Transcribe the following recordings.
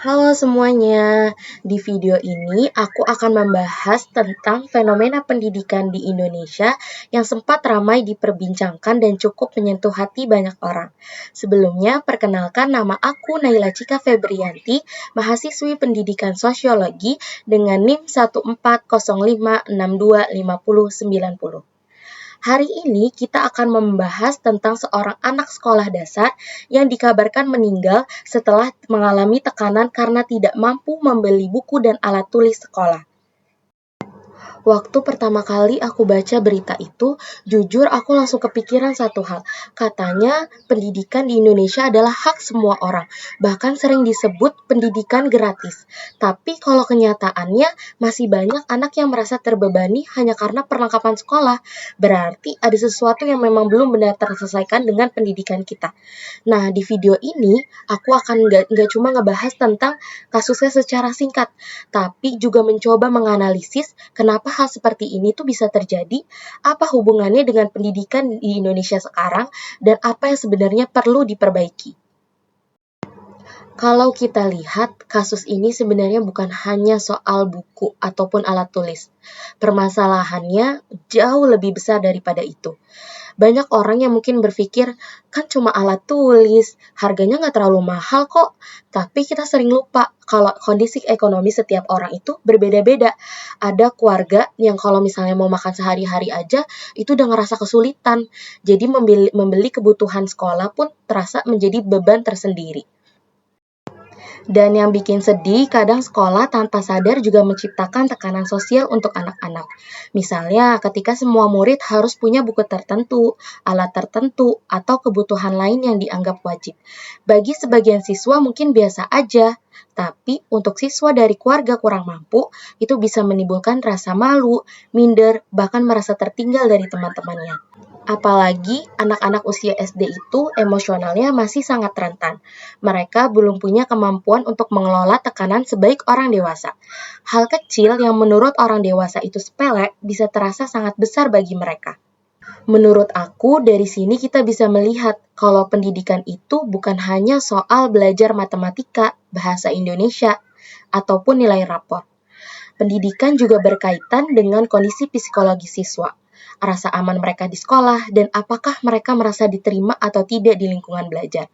Halo semuanya, di video ini aku akan membahas tentang fenomena pendidikan di Indonesia yang sempat ramai diperbincangkan dan cukup menyentuh hati banyak orang. Sebelumnya, perkenalkan nama aku Naila Cika Febrianti, mahasiswi pendidikan sosiologi dengan NIM 140562509. Hari ini kita akan membahas tentang seorang anak sekolah dasar yang dikabarkan meninggal setelah mengalami tekanan karena tidak mampu membeli buku dan alat tulis sekolah. Waktu pertama kali aku baca berita itu, jujur aku langsung kepikiran satu hal. Katanya pendidikan di Indonesia adalah hak semua orang, bahkan sering disebut pendidikan gratis. Tapi kalau kenyataannya masih banyak anak yang merasa terbebani hanya karena perlengkapan sekolah. Berarti ada sesuatu yang memang belum benar terselesaikan dengan pendidikan kita. Nah, di video ini aku akan nggak cuma ngebahas tentang kasusnya secara singkat, tapi juga mencoba menganalisis kenapa hal seperti ini tuh bisa terjadi, apa hubungannya dengan pendidikan di Indonesia sekarang, dan apa yang sebenarnya perlu diperbaiki. Kalau kita lihat, kasus ini sebenarnya bukan hanya soal buku ataupun alat tulis. Permasalahannya jauh lebih besar daripada itu. Banyak orang yang mungkin berpikir, kan cuma alat tulis, harganya nggak terlalu mahal kok. Tapi kita sering lupa kalau kondisi ekonomi setiap orang itu berbeda-beda. Ada keluarga yang kalau misalnya mau makan sehari-hari aja, itu udah ngerasa kesulitan. Jadi membeli kebutuhan sekolah pun terasa menjadi beban tersendiri. Dan yang bikin sedih, kadang sekolah tanpa sadar juga menciptakan tekanan sosial untuk anak-anak. Misalnya, ketika semua murid harus punya buku tertentu, alat tertentu, atau kebutuhan lain yang dianggap wajib. Bagi sebagian siswa mungkin biasa aja, tapi untuk siswa dari keluarga kurang mampu, itu bisa menimbulkan rasa malu, minder, bahkan merasa tertinggal dari teman-temannya. Apalagi anak-anak usia SD itu emosionalnya masih sangat rentan. Mereka belum punya kemampuan untuk mengelola tekanan sebaik orang dewasa. Hal kecil yang menurut orang dewasa itu sepele bisa terasa sangat besar bagi mereka. Menurut aku, dari sini kita bisa melihat kalau pendidikan itu bukan hanya soal belajar matematika, bahasa Indonesia, ataupun nilai rapor. Pendidikan juga berkaitan dengan kondisi psikologi siswa, rasa aman mereka di sekolah, dan apakah mereka merasa diterima atau tidak di lingkungan belajar.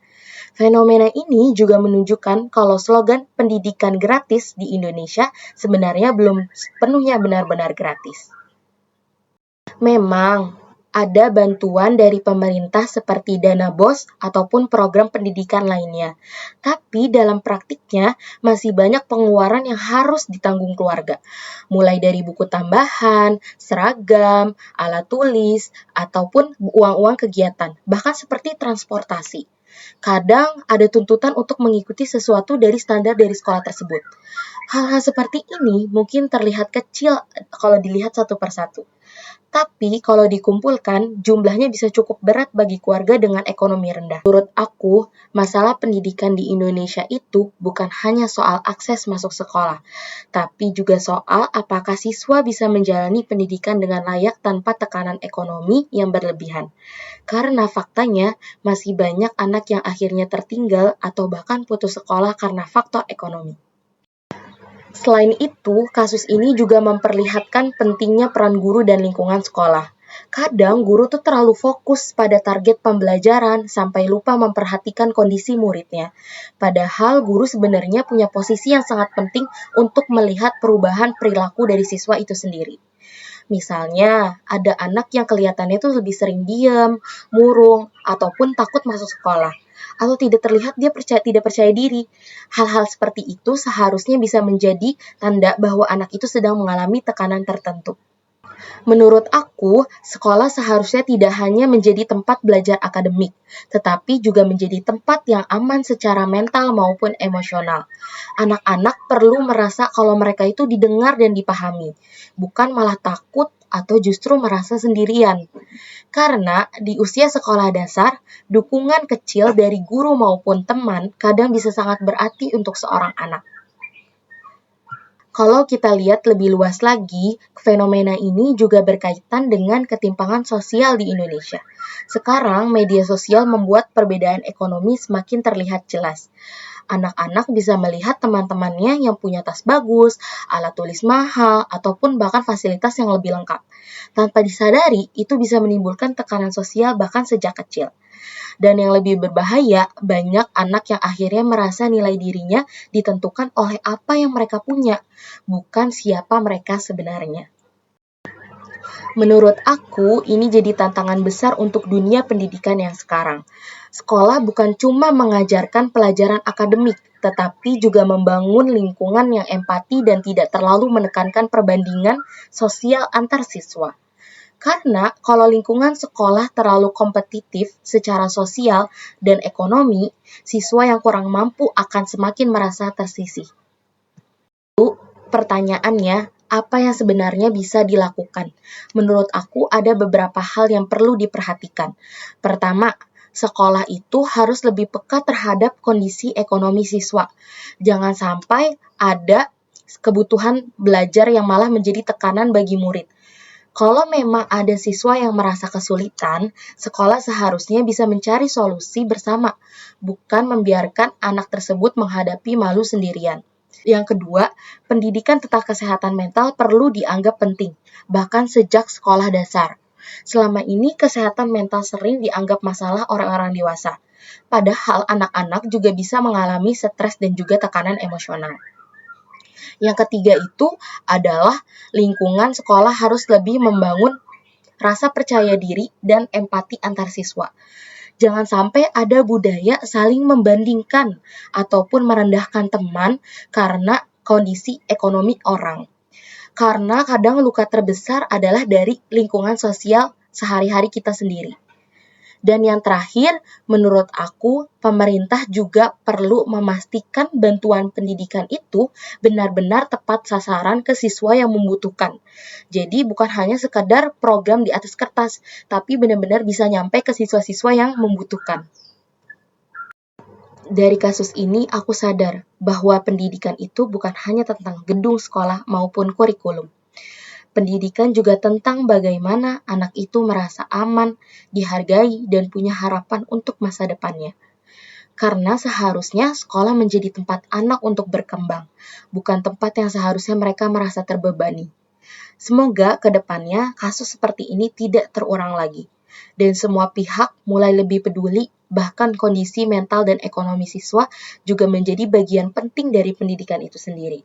Fenomena ini juga menunjukkan kalau slogan pendidikan gratis di Indonesia sebenarnya belum sepenuhnya benar-benar gratis. Memang ada bantuan dari pemerintah seperti dana BOS ataupun program pendidikan lainnya. Tapi dalam praktiknya masih banyak pengeluaran yang harus ditanggung keluarga. Mulai dari buku tambahan, seragam, alat tulis, ataupun uang-uang kegiatan, bahkan seperti transportasi. Kadang ada tuntutan untuk mengikuti sesuatu dari standar dari sekolah tersebut. Hal-hal seperti ini mungkin terlihat kecil kalau dilihat satu persatu. Tapi kalau dikumpulkan, jumlahnya bisa cukup berat bagi keluarga dengan ekonomi rendah. Menurut aku, masalah pendidikan di Indonesia itu bukan hanya soal akses masuk sekolah, tapi juga soal apakah siswa bisa menjalani pendidikan dengan layak tanpa tekanan ekonomi yang berlebihan. Karena faktanya, masih banyak anak yang akhirnya tertinggal atau bahkan putus sekolah karena faktor ekonomi. Selain itu, kasus ini juga memperlihatkan pentingnya peran guru dan lingkungan sekolah. Kadang guru tuh terlalu fokus pada target pembelajaran sampai lupa memperhatikan kondisi muridnya. Padahal guru sebenarnya punya posisi yang sangat penting untuk melihat perubahan perilaku dari siswa itu sendiri. Misalnya, ada anak yang kelihatannya tuh lebih sering diam, murung, ataupun takut masuk sekolah. Atau tidak terlihat dia tidak percaya diri. Hal-hal seperti itu seharusnya bisa menjadi tanda bahwa anak itu sedang mengalami tekanan tertentu. Menurut aku, sekolah seharusnya tidak hanya menjadi tempat belajar akademik, tetapi juga menjadi tempat yang aman secara mental maupun emosional. Anak-anak perlu merasa kalau mereka itu didengar dan dipahami, bukan malah takut atau justru merasa sendirian. Karena di usia sekolah dasar, dukungan kecil dari guru maupun teman kadang bisa sangat berarti untuk seorang anak. Kalau kita lihat lebih luas lagi, fenomena ini juga berkaitan dengan ketimpangan sosial di Indonesia. Sekarang, media sosial membuat perbedaan ekonomi semakin terlihat jelas. Anak-anak bisa melihat teman-temannya yang punya tas bagus, alat tulis mahal, ataupun bahkan fasilitas yang lebih lengkap. Tanpa disadari, itu bisa menimbulkan tekanan sosial bahkan sejak kecil. Dan yang lebih berbahaya, banyak anak yang akhirnya merasa nilai dirinya ditentukan oleh apa yang mereka punya, bukan siapa mereka sebenarnya. Menurut aku, ini jadi tantangan besar untuk dunia pendidikan yang sekarang. Sekolah bukan cuma mengajarkan pelajaran akademik, tetapi juga membangun lingkungan yang empati dan tidak terlalu menekankan perbandingan sosial antar siswa. Karena kalau lingkungan sekolah terlalu kompetitif secara sosial dan ekonomi, siswa yang kurang mampu akan semakin merasa tersisih. Pertanyaannya, apa yang sebenarnya bisa dilakukan? Menurut aku ada beberapa hal yang perlu diperhatikan. Pertama, sekolah itu harus lebih peka terhadap kondisi ekonomi siswa. Jangan sampai ada kebutuhan belajar yang malah menjadi tekanan bagi murid. Kalau memang ada siswa yang merasa kesulitan, sekolah seharusnya bisa mencari solusi bersama, bukan membiarkan anak tersebut menghadapi malu sendirian. Yang kedua, pendidikan tentang kesehatan mental perlu dianggap penting, bahkan sejak sekolah dasar. Selama ini, kesehatan mental sering dianggap masalah orang-orang dewasa. Padahal anak-anak juga bisa mengalami stres dan juga tekanan emosional. Yang ketiga itu adalah lingkungan sekolah harus lebih membangun rasa percaya diri dan empati antar siswa. Jangan sampai ada budaya saling membandingkan ataupun merendahkan teman karena kondisi ekonomi orang. Karena kadang luka terbesar adalah dari lingkungan sosial sehari-hari kita sendiri. Dan yang terakhir, menurut aku, pemerintah juga perlu memastikan bantuan pendidikan itu benar-benar tepat sasaran ke siswa yang membutuhkan. Jadi bukan hanya sekadar program di atas kertas, tapi benar-benar bisa nyampe ke siswa-siswa yang membutuhkan. Dari kasus ini, aku sadar bahwa pendidikan itu bukan hanya tentang gedung sekolah maupun kurikulum. Pendidikan juga tentang bagaimana anak itu merasa aman, dihargai, dan punya harapan untuk masa depannya. Karena seharusnya sekolah menjadi tempat anak untuk berkembang, bukan tempat yang seharusnya mereka merasa terbebani. Semoga ke depannya kasus seperti ini tidak terulang lagi, dan semua pihak mulai lebih peduli, bahkan kondisi mental dan ekonomi siswa juga menjadi bagian penting dari pendidikan itu sendiri.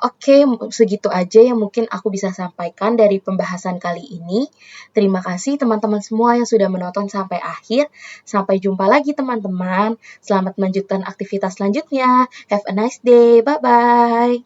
Oke, segitu aja yang mungkin aku bisa sampaikan dari pembahasan kali ini. Terima kasih teman-teman semua yang sudah menonton sampai akhir. Sampai jumpa lagi teman-teman. Selamat melanjutkan aktivitas selanjutnya. Have a nice day. Bye-bye.